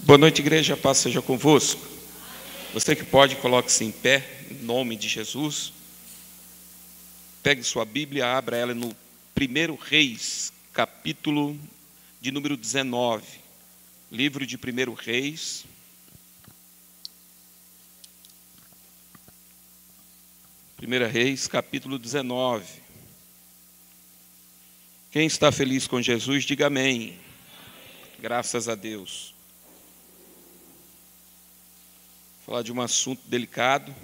Boa noite, igreja, a paz seja convosco. Você que pode, coloque-se em pé, em nome de Jesus. Pegue sua Bíblia, abra ela no 1 Reis, capítulo de número 19. Livro de 1 Reis. Primeira Reis, capítulo 19. Quem está feliz com Jesus, diga amém. Graças a Deus. Vou falar de um assunto delicado,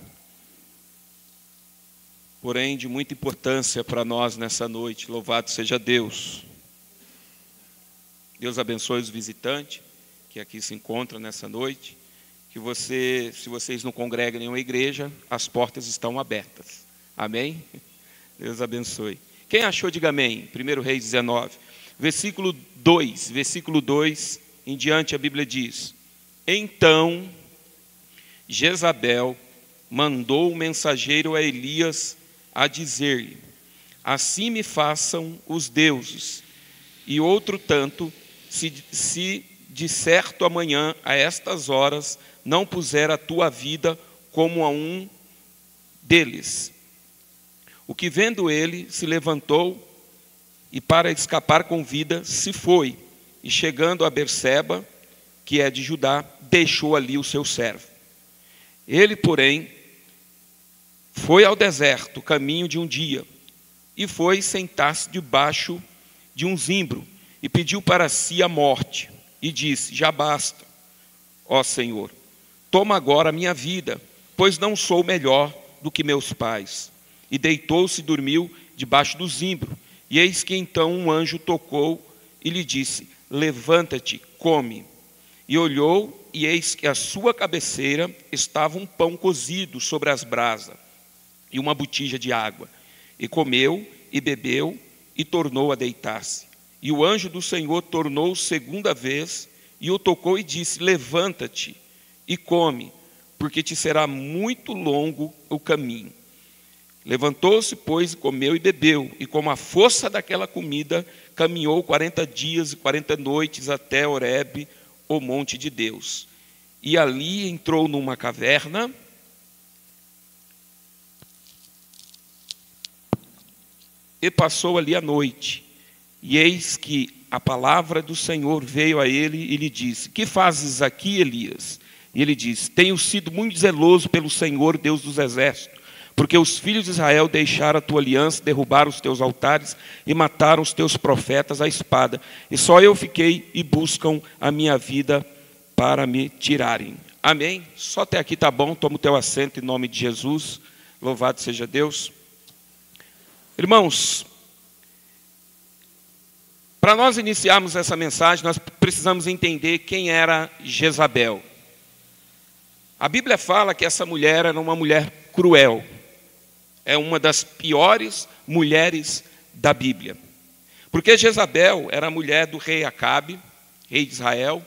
porém de muita importância para nós nessa noite. Louvado seja Deus. Deus abençoe os visitantes que aqui se encontram nessa noite. Que se vocês não congregam em nenhuma igreja, as portas estão abertas. Amém? Deus abençoe. Quem achou, diga amém. 1 Reis 19. Versículo 2 em diante, a Bíblia diz: Então Jezabel mandou um mensageiro a Elias a dizer-lhe: Assim me façam os deuses, e outro tanto, se de certo amanhã, a estas horas, não puser a tua vida como a um deles. O que vendo ele, se levantou, e para escapar com vida, se foi, e chegando a Berseba, que é de Judá, deixou ali o seu servo. Ele, porém, foi ao deserto, caminho de um dia, e foi sentar-se debaixo de um zimbro, e pediu para si a morte, e disse: Já basta, ó Senhor, toma agora a minha vida, pois não sou melhor do que meus pais. E deitou-se e dormiu debaixo do zimbro. E eis que então um anjo tocou e lhe disse: Levanta-te, come. E olhou, e eis que à sua cabeceira estava um pão cozido sobre as brasas, e uma botija de água. E comeu, e bebeu, e tornou a deitar-se. E o anjo do Senhor tornou segunda vez, e o tocou e disse: Levanta-te, e come, porque te será muito longo o caminho. Levantou-se, pois, e comeu e bebeu, e com a força daquela comida, caminhou 40 dias e 40 noites até Horebe, o monte de Deus. E ali entrou numa caverna, e passou ali a noite. E eis que a palavra do Senhor veio a ele e lhe disse: Que fazes aqui, Elias? E ele disse: Tenho sido muito zeloso pelo Senhor, Deus dos exércitos, porque os filhos de Israel deixaram a tua aliança, derrubaram os teus altares e mataram os teus profetas à espada. E só eu fiquei e buscam a minha vida para me tirarem. Amém? Só até aqui está bom. Toma o teu assento em nome de Jesus. Louvado seja Deus. Irmãos, para nós iniciarmos essa mensagem, nós precisamos entender quem era Jezabel. A Bíblia fala que essa mulher era uma mulher cruel. É uma das piores mulheres da Bíblia. Porque Jezabel era a mulher do rei Acabe, rei de Israel,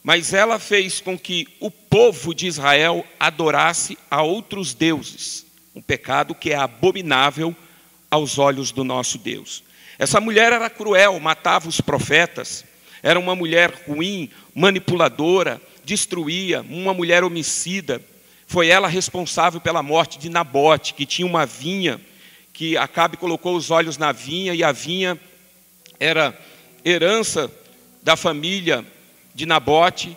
mas ela fez com que o povo de Israel adorasse a outros deuses, um pecado que é abominável aos olhos do nosso Deus. Essa mulher era cruel, matava os profetas, era uma mulher ruim, manipuladora, destruía, uma mulher homicida. Foi ela responsável pela morte de Nabote, que tinha uma vinha, que Acabe colocou os olhos na vinha, e a vinha era herança da família de Nabote,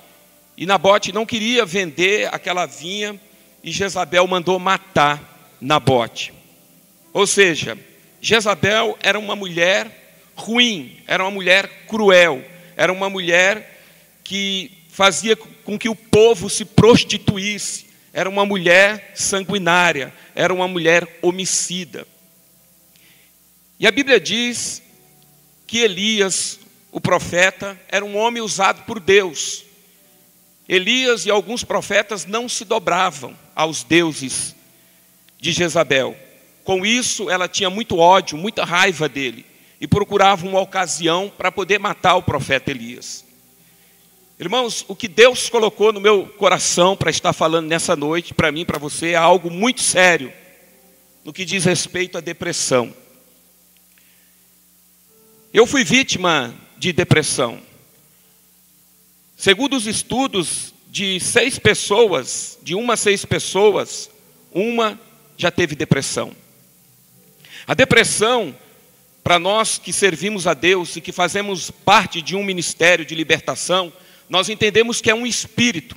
e Nabote não queria vender aquela vinha, e Jezabel mandou matar Nabote. Ou seja, Jezabel era uma mulher ruim, era uma mulher cruel, era uma mulher que fazia com que o povo se prostituísse, era uma mulher sanguinária, era uma mulher homicida. E a Bíblia diz que Elias, o profeta, era um homem usado por Deus. Elias e alguns profetas não se dobravam aos deuses de Jezabel. Com isso, ela tinha muito ódio, muita raiva dele, e procurava uma ocasião para poder matar o profeta Elias. Irmãos, o que Deus colocou no meu coração para estar falando nessa noite, para mim, para você, é algo muito sério, no que diz respeito à depressão. Eu fui vítima de depressão. Segundo os estudos, de 6 pessoas, de 1 a 6 pessoas, uma já teve depressão. A depressão, para nós que servimos a Deus e que fazemos parte de um ministério de libertação, nós entendemos que é um espírito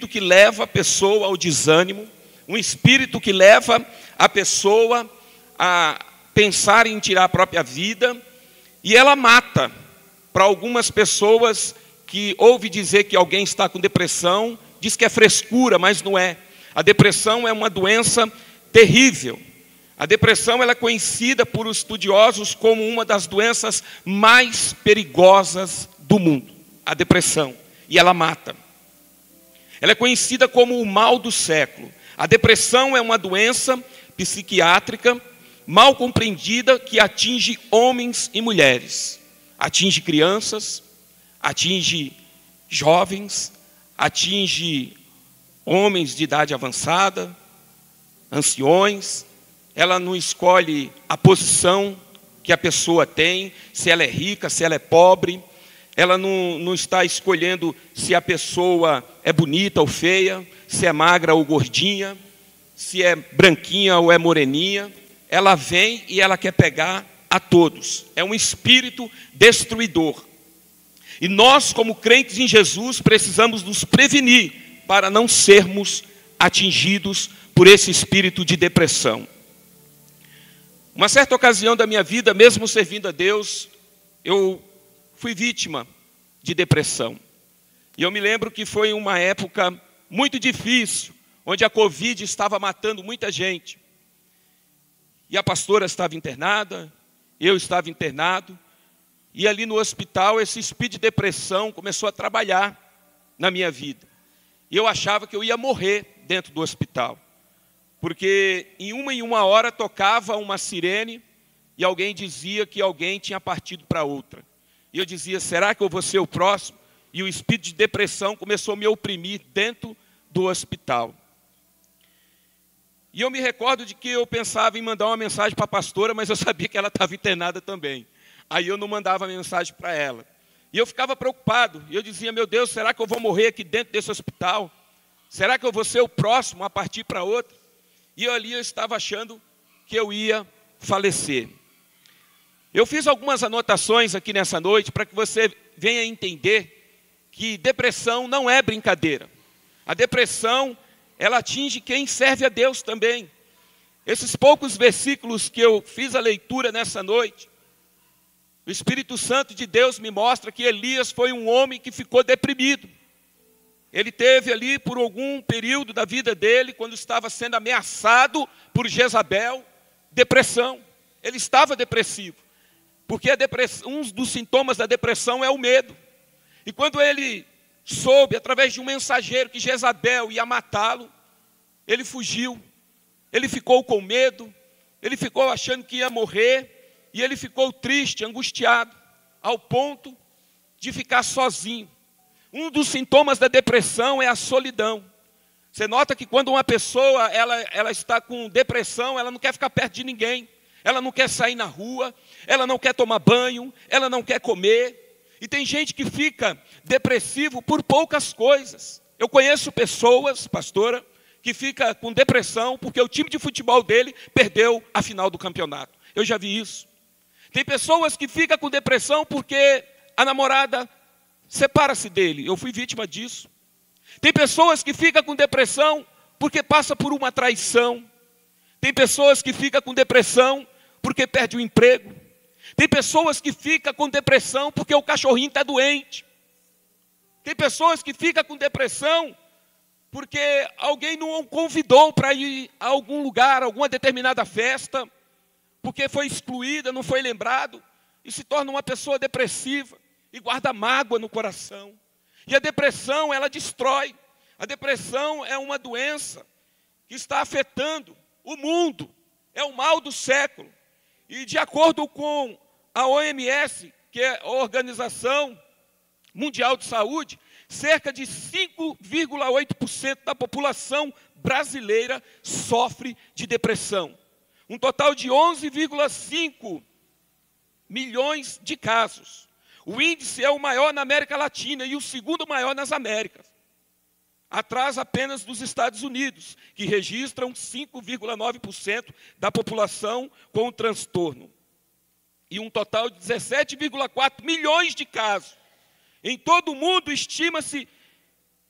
que leva a pessoa ao desânimo, um espírito que leva a pessoa a pensar em tirar a própria vida, e ela mata. Para algumas pessoas que ouve dizer que alguém está com depressão, diz que é frescura, mas não é. A depressão é uma doença terrível. A depressão ela é conhecida por estudiosos como uma das doenças mais perigosas do mundo. A depressão. E ela mata. Ela é conhecida como o mal do século. A depressão é uma doença psiquiátrica mal compreendida que atinge homens e mulheres. Atinge crianças, atinge jovens, atinge homens de idade avançada, anciões. Ela não escolhe a posição que a pessoa tem, se ela é rica, se ela é pobre. Ela não está escolhendo se a pessoa é bonita ou feia, se é magra ou gordinha, se é branquinha ou é moreninha. Ela vem e ela quer pegar a todos. É um espírito destruidor. E nós, como crentes em Jesus, precisamos nos prevenir para não sermos atingidos por esse espírito de depressão. Uma certa ocasião da minha vida, mesmo servindo a Deus, eu fui vítima de depressão. E eu me lembro que foi uma época muito difícil, onde a Covid estava matando muita gente. E a pastora estava internada, eu estava internado, e ali no hospital esse espírito de depressão começou a trabalhar na minha vida. E eu achava que eu ia morrer dentro do hospital, porque em uma hora tocava uma sirene e alguém dizia que alguém tinha partido para outra. E eu dizia, será que eu vou ser o próximo? E o espírito de depressão começou a me oprimir dentro do hospital. E eu me recordo de que eu pensava em mandar uma mensagem para a pastora, mas eu sabia que ela estava internada também. Aí eu não mandava mensagem para ela. E eu ficava preocupado. E eu dizia, meu Deus, será que eu vou morrer aqui dentro desse hospital? Será que eu vou ser o próximo a partir para outro? E ali eu estava achando que eu ia falecer. Eu fiz algumas anotações aqui nessa noite para que você venha entender que depressão não é brincadeira. A depressão, ela atinge quem serve a Deus também. Esses poucos versículos que eu fiz a leitura nessa noite, o Espírito Santo de Deus me mostra que Elias foi um homem que ficou deprimido. Ele teve ali por algum período da vida dele, quando estava sendo ameaçado por Jezabel, depressão. Ele estava depressivo, porque um dos sintomas da depressão é o medo. E quando ele soube, através de um mensageiro, que Jezabel ia matá-lo, ele fugiu, ele ficou com medo, ele ficou achando que ia morrer, e ele ficou triste, angustiado, ao ponto de ficar sozinho. Um dos sintomas da depressão é a solidão. Você nota que quando uma pessoa ela está com depressão, ela não quer ficar perto de ninguém, ela não quer sair na rua, ela não quer tomar banho, ela não quer comer. E tem gente que fica depressivo por poucas coisas. Eu conheço pessoas, pastora, que fica com depressão porque o time de futebol dele perdeu a final do campeonato. Eu já vi isso. Tem pessoas que ficam com depressão porque a namorada separa-se dele. Eu fui vítima disso. Tem pessoas que ficam com depressão porque passa por uma traição. Tem pessoas que ficam com depressão porque perde o emprego. Tem pessoas que ficam com depressão porque o cachorrinho está doente. Tem pessoas que ficam com depressão porque alguém não o convidou para ir a algum lugar, a alguma determinada festa, porque foi excluída, não foi lembrado, e se torna uma pessoa depressiva, e guarda mágoa no coração. E a depressão, ela destrói. A depressão é uma doença que está afetando o mundo, é o mal do século. E de acordo com a OMS, que é a Organização Mundial de Saúde, cerca de 5,8% da população brasileira sofre de depressão. Um total de 11,5 milhões de casos. O índice é o maior na América Latina e o segundo maior nas Américas. Atrás apenas dos Estados Unidos, que registram 5,9% da população com o transtorno. E um total de 17,4 milhões de casos. Em todo o mundo, estima-se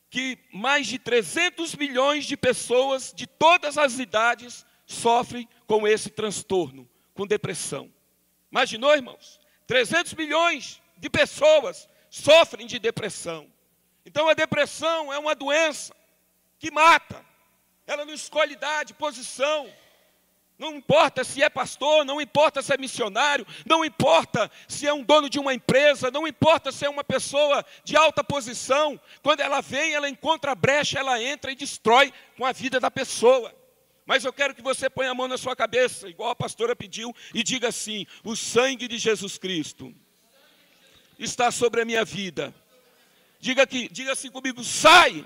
que mais de 300 milhões de pessoas de todas as idades sofrem com esse transtorno, com depressão. Imaginou, irmãos? 300 milhões de pessoas sofrem de depressão. Então a depressão é uma doença que mata. Ela não escolhe idade, posição. Não importa se é pastor, não importa se é missionário, não importa se é um dono de uma empresa, não importa se é uma pessoa de alta posição. Quando ela vem, ela encontra a brecha, ela entra e destrói com a vida da pessoa. Mas eu quero que você ponha a mão na sua cabeça, igual a pastora pediu, e diga assim: o sangue de Jesus Cristo está sobre a minha vida. Diga assim comigo: sai!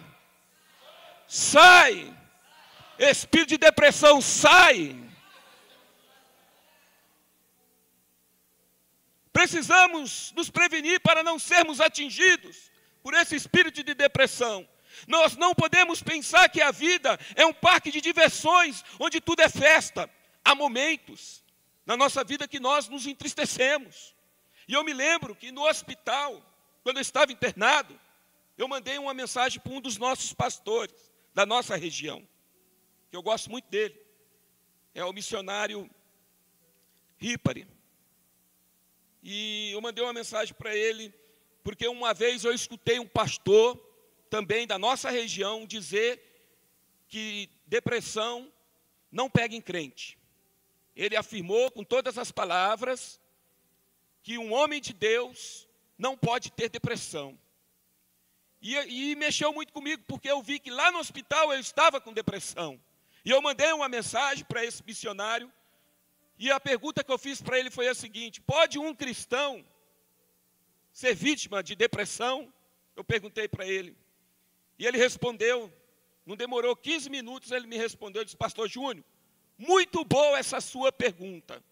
Sai! Espírito de depressão, sai! Precisamos nos prevenir para não sermos atingidos por esse espírito de depressão. Nós não podemos pensar que a vida é um parque de diversões, onde tudo é festa. Há momentos na nossa vida que nós nos entristecemos. E eu me lembro que no hospital, quando eu estava internado, eu mandei uma mensagem para um dos nossos pastores, da nossa região, que eu gosto muito dele. É o missionário Ripari. E eu mandei uma mensagem para ele, porque uma vez eu escutei um pastor, também da nossa região, dizer que depressão não pega em crente. Ele afirmou com todas as palavras que um homem de Deus não pode ter depressão. E mexeu muito comigo, porque eu vi que lá no hospital eu estava com depressão. E eu mandei uma mensagem para esse missionário, e a pergunta que eu fiz para ele foi a seguinte: pode um cristão ser vítima de depressão? Eu perguntei para ele. E ele respondeu, não demorou 15 minutos, ele me respondeu, disse: pastor Júnior, muito boa essa sua pergunta.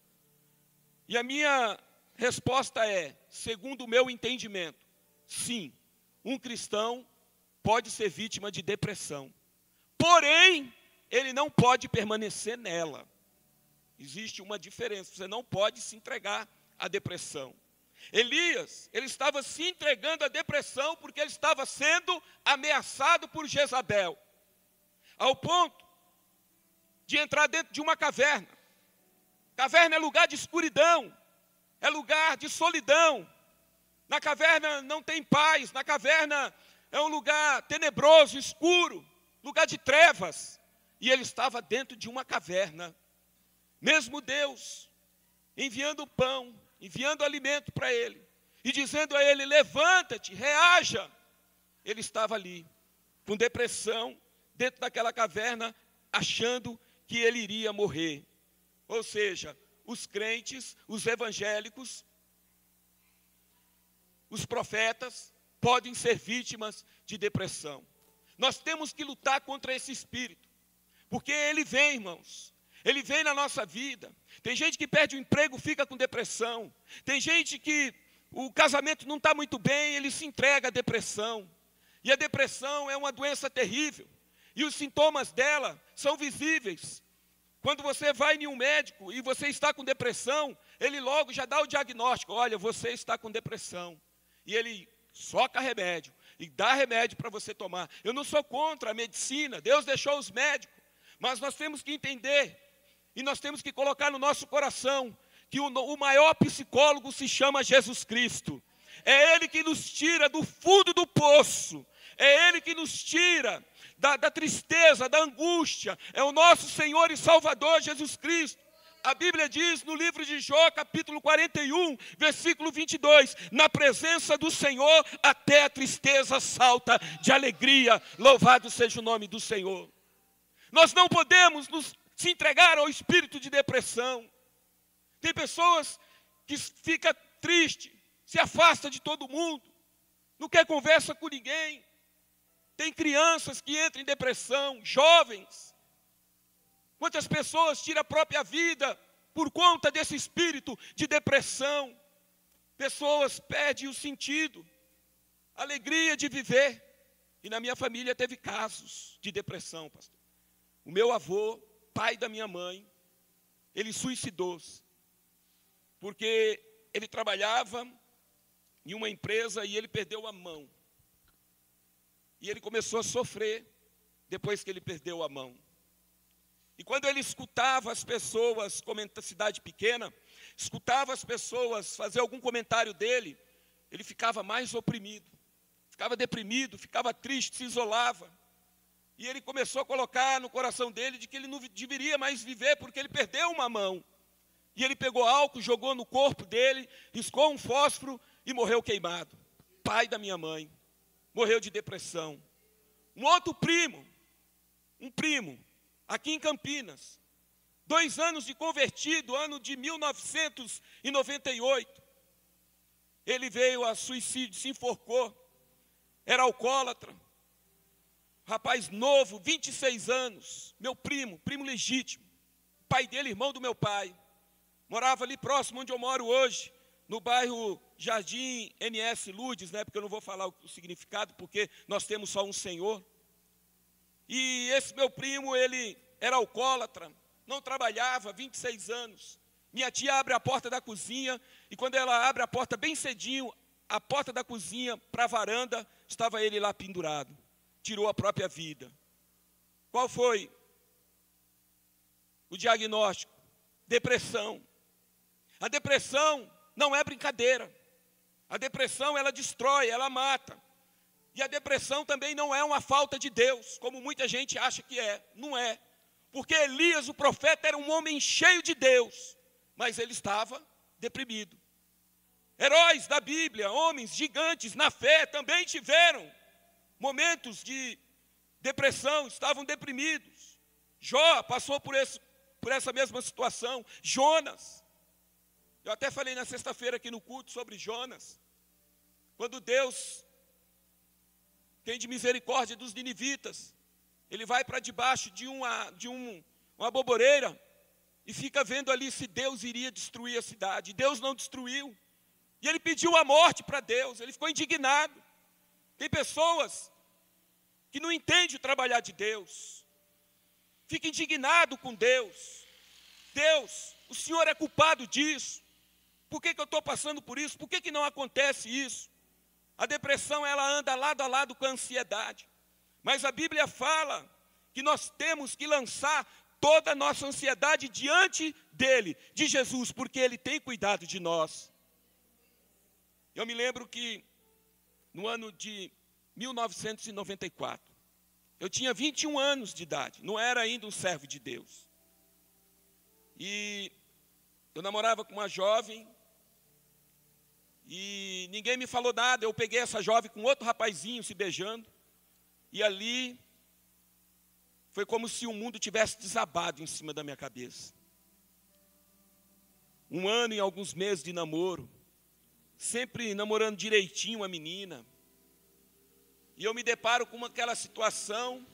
E a minha resposta é, segundo o meu entendimento, sim, um cristão pode ser vítima de depressão. Porém, ele não pode permanecer nela. Existe uma diferença, você não pode se entregar à depressão. Elias, ele estava se entregando à depressão porque ele estava sendo ameaçado por Jezabel, ao ponto de entrar dentro de uma caverna. Caverna é lugar de escuridão, é lugar de solidão. Na caverna não tem paz, na caverna é um lugar tenebroso, escuro, lugar de trevas. E ele estava dentro de uma caverna. Mesmo Deus enviando pão, enviando alimento para ele, e dizendo a ele: levanta-te, reaja. Ele estava ali, com depressão, dentro daquela caverna, achando que ele iria morrer. Ou seja, os crentes, os evangélicos, os profetas, podem ser vítimas de depressão. Nós temos que lutar contra esse espírito, porque ele vem, irmãos. Ele vem na nossa vida. Tem gente que perde o emprego, fica com depressão. Tem gente que o casamento não está muito bem, ele se entrega à depressão. E a depressão é uma doença terrível. E os sintomas dela são visíveis. Quando você vai em um médico e você está com depressão, ele logo já dá o diagnóstico: olha, você está com depressão. E ele soca remédio e dá remédio para você tomar. Eu não sou contra a medicina, Deus deixou os médicos. Mas nós temos que entender, e nós temos que colocar no nosso coração, que o maior psicólogo se chama Jesus Cristo. É Ele que nos tira do fundo do poço. É Ele que nos tira da tristeza, da angústia. É o nosso Senhor e Salvador Jesus Cristo. A Bíblia diz no livro de Jó, capítulo 41, versículo 22, na presença do Senhor até a tristeza salta de alegria. Louvado seja o nome do Senhor. Nós não podemos se entregar ao espírito de depressão. Tem pessoas que ficam tristes, se afastam de todo mundo, não quer conversa com ninguém. Tem crianças que entram em depressão, jovens. Quantas pessoas tiram a própria vida por conta desse espírito de depressão? Pessoas perdem o sentido, a alegria de viver. E na minha família teve casos de depressão, pastor. O meu avô, pai da minha mãe, ele suicidou-se, porque ele trabalhava em uma empresa e ele perdeu a mão. E ele começou a sofrer depois que ele perdeu a mão. E quando ele escutava as pessoas, cidade pequena, escutava as pessoas fazer algum comentário dele, ele ficava mais oprimido, ficava deprimido, ficava triste, se isolava. E ele começou a colocar no coração dele de que ele não deveria mais viver porque ele perdeu uma mão. E ele pegou álcool, jogou no corpo dele, riscou um fósforo e morreu queimado. Pai da minha mãe, morreu de depressão. Um outro primo, aqui em Campinas, 2 anos de convertido, ano de 1998, ele veio a suicídio, se enforcou, era alcoólatra, rapaz novo, 26 anos, meu primo legítimo, pai dele, irmão do meu pai, morava ali próximo onde eu moro hoje, no bairro Jardim NS Lourdes, né, porque eu não vou falar o significado, porque nós temos só um Senhor. E esse meu primo, ele era alcoólatra, não trabalhava, 26 anos. Minha tia abre a porta da cozinha, e quando ela abre a porta bem cedinho, a porta da cozinha para a varanda, estava ele lá pendurado. Tirou a própria vida. Qual foi o diagnóstico? Depressão. A depressão não é brincadeira. A depressão, ela destrói, ela mata. E a depressão também não é uma falta de Deus, como muita gente acha que é. Não é. Porque Elias, o profeta, era um homem cheio de Deus, mas ele estava deprimido. Heróis da Bíblia, homens gigantes na fé, também tiveram momentos de depressão, estavam deprimidos. Jó passou por essa mesma situação. Jonas. Eu até falei na sexta-feira aqui no culto sobre Jonas. Quando Deus tem de misericórdia dos ninivitas, ele vai para debaixo de uma boboreira e fica vendo ali se Deus iria destruir a cidade. Deus não destruiu. E ele pediu a morte para Deus, ele ficou indignado. Tem pessoas que não entendem o trabalhar de Deus, fica indignado com Deus. Deus, o Senhor é culpado disso. Por que eu estou passando por isso? Por que não acontece isso? A depressão, ela anda lado a lado com a ansiedade. Mas a Bíblia fala que nós temos que lançar toda a nossa ansiedade diante dele, de Jesus, porque ele tem cuidado de nós. Eu me lembro que no ano de 1994, eu tinha 21 anos de idade, não era ainda um servo de Deus. E eu namorava com uma jovem, e ninguém me falou nada. Eu peguei essa jovem com outro rapazinho se beijando, e ali foi como se o mundo tivesse desabado em cima da minha cabeça. 1 ano e alguns meses de namoro, sempre namorando direitinho a menina, e eu me deparo com aquela situação,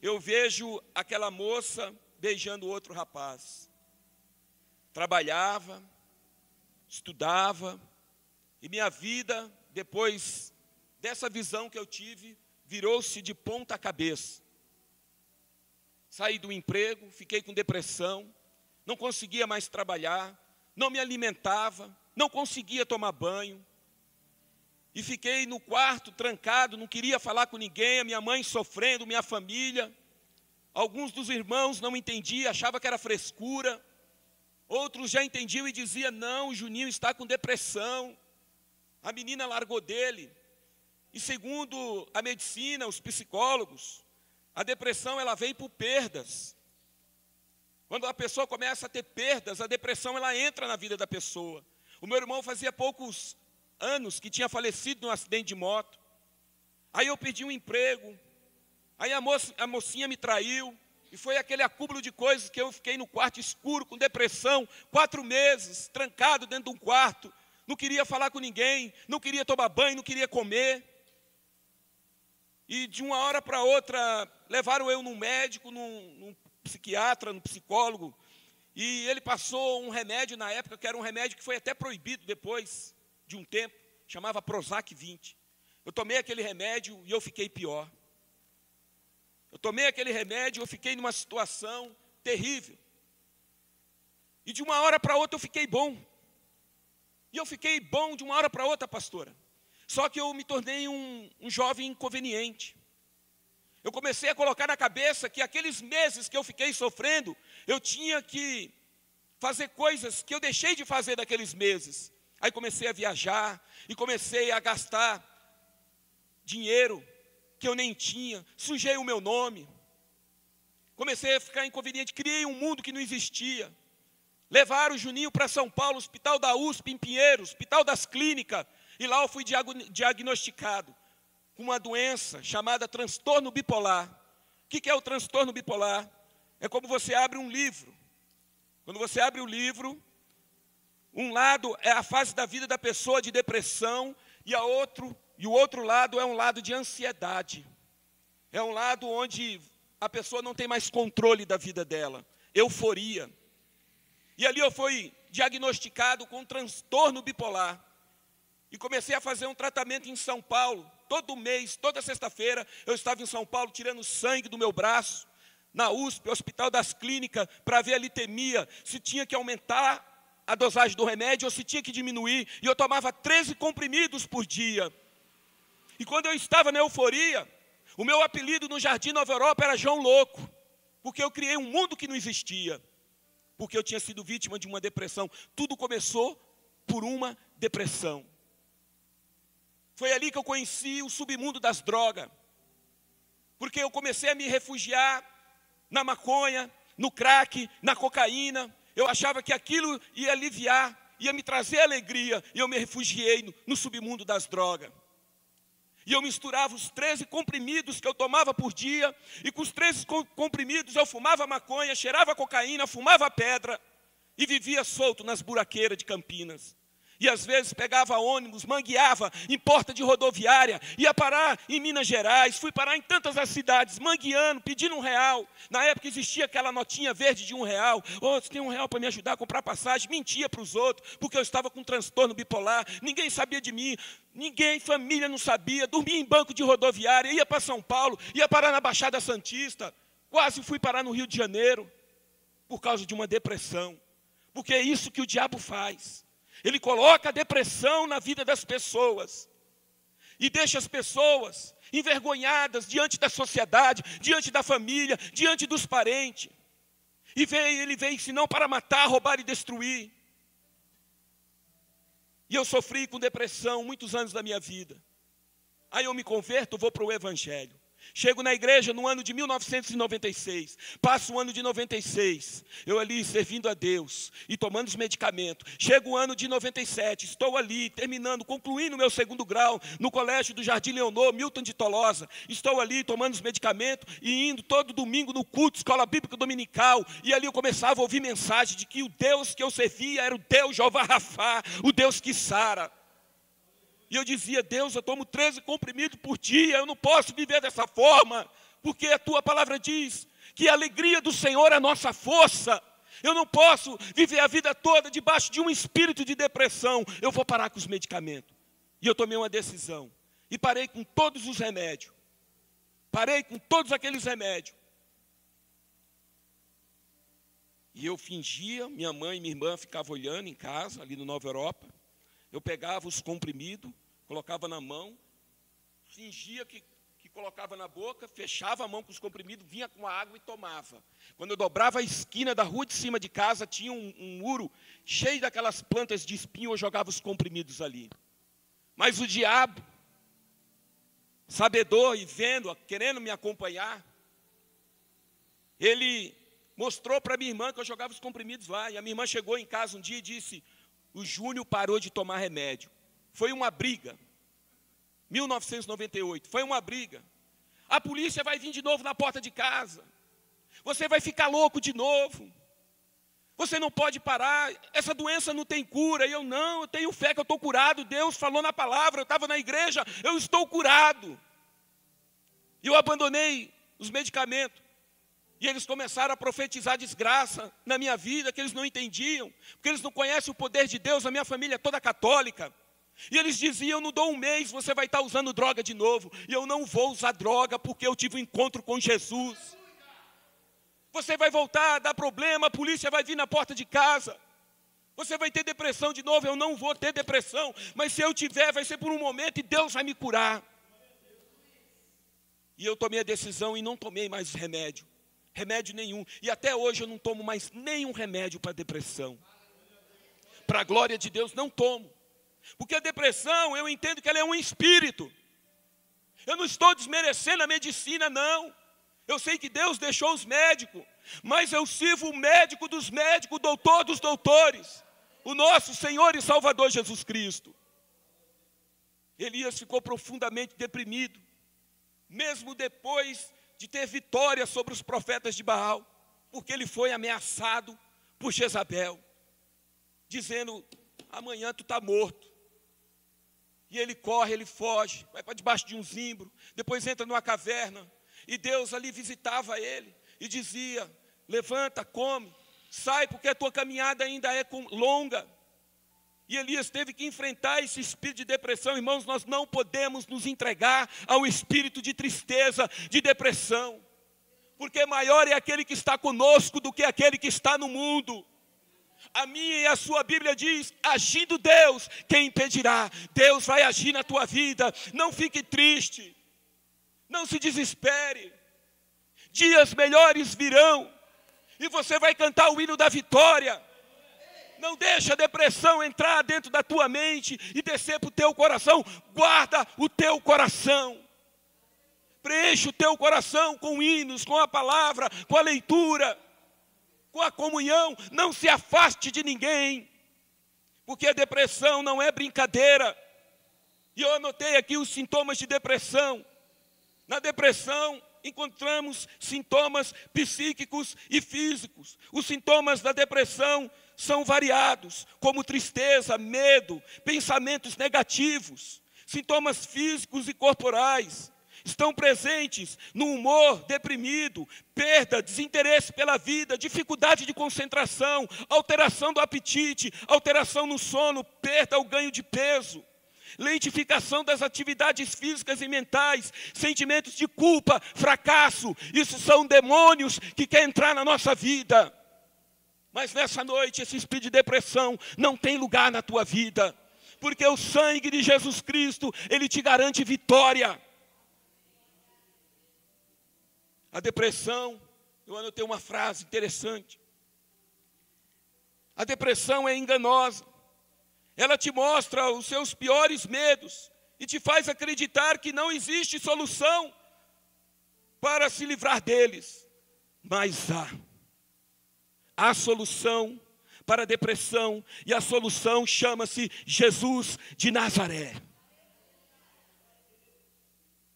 eu vejo aquela moça beijando outro rapaz. Trabalhava, estudava, e minha vida, depois dessa visão que eu tive, virou-se de ponta cabeça. Saí do emprego, fiquei com depressão, não conseguia mais trabalhar, não me alimentava, não conseguia tomar banho. E fiquei no quarto, trancado, não queria falar com ninguém, a minha mãe sofrendo, minha família. Alguns dos irmãos não entendiam, achavam que era frescura. Outros já entendiam e diziam, não, o Juninho está com depressão. A menina largou dele. E segundo a medicina, os psicólogos, a depressão ela vem por perdas. Quando a pessoa começa a ter perdas, a depressão ela entra na vida da pessoa. O meu irmão fazia poucos anos que tinha falecido num acidente de moto. Aí eu perdi um emprego. Aí a mocinha me traiu. E foi aquele acúmulo de coisas que eu fiquei no quarto escuro, com depressão, 4 meses, trancado dentro de um quarto. Não queria falar com ninguém, não queria tomar banho, não queria comer. E de uma hora para outra, levaram eu num médico, num psiquiatra, num psicólogo. E ele passou um remédio na época, que era um remédio que foi até proibido depois de um tempo, chamava Prozac 20. Eu tomei aquele remédio e eu fiquei pior. Eu tomei aquele remédio e eu fiquei numa situação terrível. E de uma hora para outra eu fiquei bom. E eu fiquei bom de uma hora para outra, pastora. Só que eu me tornei um jovem inconveniente. Eu comecei a colocar na cabeça que aqueles meses que eu fiquei sofrendo, eu tinha que fazer coisas que eu deixei de fazer naqueles meses. Aí comecei a viajar e comecei a gastar dinheiro que eu nem tinha, sujei o meu nome. Comecei a ficar inconveniente, criei um mundo que não existia. Levaram o Juninho para São Paulo, hospital da USP em Pinheiros, hospital das clínicas, e lá eu fui diagnosticado com uma doença chamada transtorno bipolar. O que é o transtorno bipolar? É como você abre um livro. Quando você abre o livro, um lado é a fase da vida da pessoa de depressão e o outro lado é um lado de ansiedade. É um lado onde a pessoa não tem mais controle da vida dela, euforia. E ali eu fui diagnosticado com transtorno bipolar. E comecei a fazer um tratamento em São Paulo. Todo mês, toda sexta-feira, eu estava em São Paulo tirando sangue do meu braço, na USP, Hospital das Clínicas, para ver a litemia, se tinha que aumentar a dosagem do remédio ou se tinha que diminuir. E eu tomava 13 comprimidos por dia. E quando eu estava na euforia, o meu apelido no Jardim Nova Europa era João Louco, porque eu criei um mundo que não existia, porque eu tinha sido vítima de uma depressão. Tudo começou por uma depressão. Foi ali que eu conheci o submundo das drogas, porque eu comecei a me refugiar na maconha, no crack, na cocaína. Eu achava que aquilo ia aliviar, ia me trazer alegria, e eu me refugiei no submundo das drogas. E eu misturava os 13 comprimidos que eu tomava por dia, e com os 13 comprimidos eu fumava maconha, cheirava cocaína, fumava pedra, e vivia solto nas buraqueiras de Campinas. E às vezes pegava ônibus, mangueava em porta de rodoviária, ia parar em Minas Gerais, fui parar em tantas as cidades, mangueando, pedindo R$1. Na época existia aquela notinha verde de R$1. Oh, você tem R$1 para me ajudar a comprar passagem? Mentia para os outros, porque eu estava com transtorno bipolar, ninguém sabia de mim, ninguém, família não sabia, dormia em banco de rodoviária, ia para São Paulo, ia parar na Baixada Santista, quase fui parar no Rio de Janeiro, por causa de uma depressão, porque é isso que o diabo faz. Ele coloca a depressão na vida das pessoas e deixa as pessoas envergonhadas diante da sociedade, diante da família, diante dos parentes. E ele veio senão para matar, roubar e destruir. E eu sofri com depressão muitos anos da minha vida. Aí eu me converto, vou para o Evangelho. Chego na igreja no ano de 1996, passo o ano de 96, eu ali servindo a Deus e tomando os medicamentos. Chego o ano de 97, estou ali terminando, concluindo o meu 2º grau no colégio do Jardim Leonor, Milton de Tolosa. Estou ali tomando os medicamentos e indo todo domingo no culto, escola bíblica dominical. E ali eu começava a ouvir mensagem de que o Deus que eu servia era o Deus Jeová Rafá, o Deus que sara. E eu dizia: Deus, eu tomo 13 comprimidos por dia, eu não posso viver dessa forma, porque a tua palavra diz que a alegria do Senhor é a nossa força. Eu não posso viver a vida toda debaixo de um espírito de depressão, eu vou parar com os medicamentos. E eu tomei uma decisão, e parei com todos os remédios, parei com todos aqueles remédios. E eu fingia, minha mãe e minha irmã ficavam olhando em casa, ali no Nova Europa. Eu pegava os comprimidos, colocava na mão, fingia que colocava na boca, fechava a mão com os comprimidos, vinha com a água e tomava. Quando eu dobrava a esquina da rua de cima de casa, tinha um muro cheio daquelas plantas de espinho, eu jogava os comprimidos ali. Mas o diabo, sabedor e vendo, querendo me acompanhar, ele mostrou para minha irmã que eu jogava os comprimidos lá. E a minha irmã chegou em casa um dia e disse: o Júnior parou de tomar remédio. Foi uma briga. 1998, foi uma briga. A polícia vai vir de novo na porta de casa. Você vai ficar louco de novo. Você não pode parar. Essa doença não tem cura. E eu tenho fé que eu estou curado. Deus falou na palavra, eu estava na igreja, eu estou curado. E eu abandonei os medicamentos. E eles começaram a profetizar desgraça na minha vida, que eles não entendiam, porque eles não conhecem o poder de Deus. A minha família é toda católica. E eles diziam, não dou um mês, você vai estar usando droga de novo. E eu não vou usar droga porque eu tive um encontro com Jesus. Você vai voltar a dar problema, a polícia vai vir na porta de casa. Você vai ter depressão de novo, eu não vou ter depressão. Mas se eu tiver, vai ser por um momento e Deus vai me curar. E eu tomei a decisão e não tomei mais remédio. Remédio nenhum. E até hoje eu não tomo mais nenhum remédio para depressão. Para a glória de Deus, não tomo. Porque a depressão, eu entendo que ela é um espírito. Eu não estou desmerecendo a medicina, não. Eu sei que Deus deixou os médicos, mas eu sirvo o médico dos médicos, o doutor dos doutores, o nosso Senhor e Salvador Jesus Cristo. Elias ficou profundamente deprimido, mesmo depois de ter vitória sobre os profetas de Baal, porque ele foi ameaçado por Jezabel, dizendo, amanhã tu está morto. E ele corre, ele foge, vai para debaixo de um zimbro, depois entra numa caverna, e Deus ali visitava ele, e dizia, levanta, come, sai, porque a tua caminhada ainda é longa. E Elias teve que enfrentar esse espírito de depressão. Irmãos, nós não podemos nos entregar ao espírito de tristeza, de depressão, porque maior é aquele que está conosco do que aquele que está no mundo. A minha e a sua Bíblia diz, agindo Deus, quem impedirá? Deus vai agir na tua vida. Não fique triste, não se desespere. Dias melhores virão e você vai cantar o hino da vitória. Não deixa a depressão entrar dentro da tua mente e descer para o teu coração. Guarda o teu coração. Preenche o teu coração com hinos, com a palavra, com a leitura, com a comunhão. Não se afaste de ninguém, porque a depressão não é brincadeira. E eu anotei aqui os sintomas de depressão. Na depressão encontramos sintomas psíquicos e físicos. Os sintomas da depressão são variados, como tristeza, medo, pensamentos negativos. Sintomas físicos e corporais estão presentes no humor deprimido, perda, desinteresse pela vida, dificuldade de concentração, alteração do apetite, alteração no sono, perda ou ganho de peso, lentificação das atividades físicas e mentais, sentimentos de culpa, fracasso. Isso são demônios que querem entrar na nossa vida. Mas nessa noite, esse espírito de depressão não tem lugar na tua vida, porque o sangue de Jesus Cristo, ele te garante vitória. A depressão, eu anotei uma frase interessante. A depressão é enganosa. Ela te mostra os seus piores medos e te faz acreditar que não existe solução para se livrar deles. Mas há solução para a depressão, e a solução chama-se Jesus de Nazaré.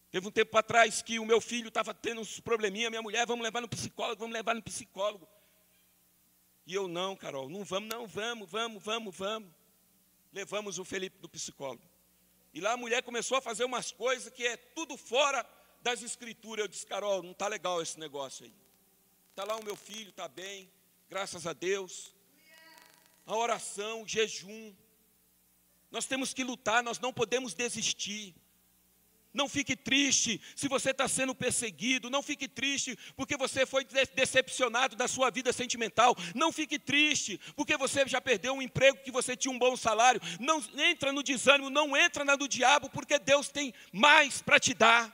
Teve um tempo atrás que o meu filho estava tendo uns probleminha, minha mulher, vamos levar no psicólogo, vamos levar no psicólogo. E eu, não, Carol, não vamos, não, vamos. Levamos o Felipe do psicólogo. E lá a mulher começou a fazer umas coisas que é tudo fora das escrituras. Eu disse, Carol, não está legal esse negócio aí. Está lá o meu filho, está bem, graças a Deus. A oração, o jejum. Nós temos que lutar, nós não podemos desistir. Não fique triste se você está sendo perseguido. Não fique triste porque você foi decepcionado da sua vida sentimental. Não fique triste porque você já perdeu um emprego que você tinha um bom salário. Não entra no desânimo, não entra na do diabo, porque Deus tem mais para te dar.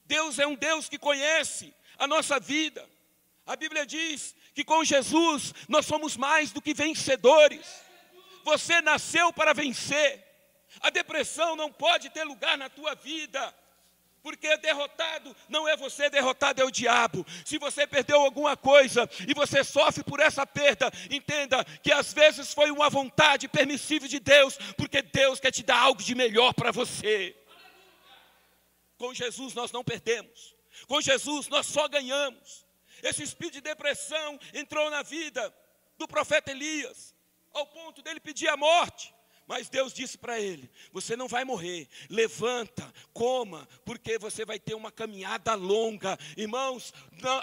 Deus é um Deus que conhece a nossa vida. A Bíblia diz que com Jesus nós somos mais do que vencedores. Você nasceu para vencer. A depressão não pode ter lugar na tua vida, porque derrotado não é você, derrotado é o diabo. Se você perdeu alguma coisa e você sofre por essa perda, entenda que às vezes foi uma vontade permissível de Deus, porque Deus quer te dar algo de melhor para você. Com Jesus nós não perdemos, com Jesus nós só ganhamos. Esse espírito de depressão entrou na vida do profeta Elias, ao ponto dele pedir a morte. Mas Deus disse para ele: você não vai morrer, levanta, coma, porque você vai ter uma caminhada longa. Irmãos,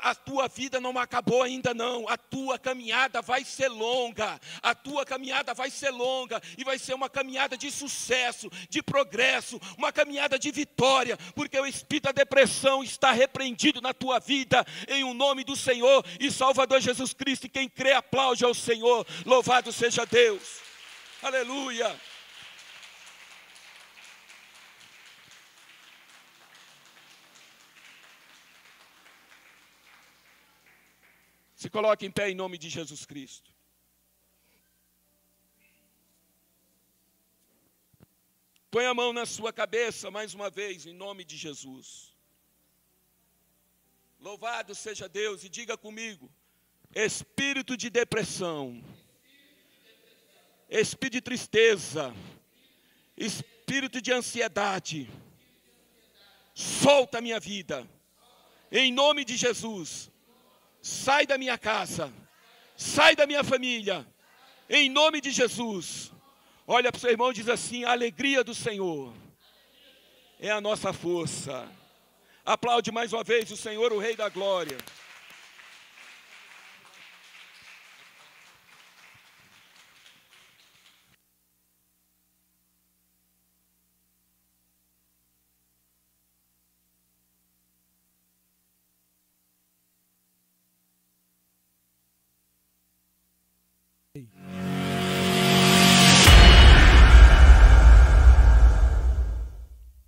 a tua vida não acabou ainda não, a tua caminhada vai ser longa, a tua caminhada vai ser longa, e vai ser uma caminhada de sucesso, de progresso, uma caminhada de vitória, porque o espírito da depressão está repreendido na tua vida, em o nome do Senhor e Salvador Jesus Cristo. E quem crê, aplaude ao Senhor. Louvado seja Deus. Aleluia. Se coloque em pé em nome de Jesus Cristo. Põe a mão na sua cabeça mais uma vez, em nome de Jesus. Louvado seja Deus, e diga comigo: espírito de depressão, espírito de tristeza, espírito de ansiedade, solta a minha vida, em nome de Jesus. Sai da minha casa, sai da minha família, em nome de Jesus. Olha para o seu irmão e diz assim: a alegria do Senhor é a nossa força. Aplaude mais uma vez o Senhor, o Rei da Glória.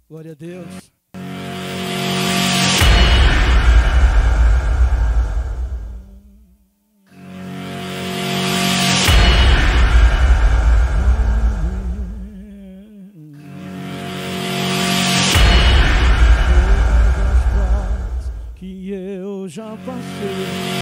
Glória a Deus. Todas as provas que eu já passei,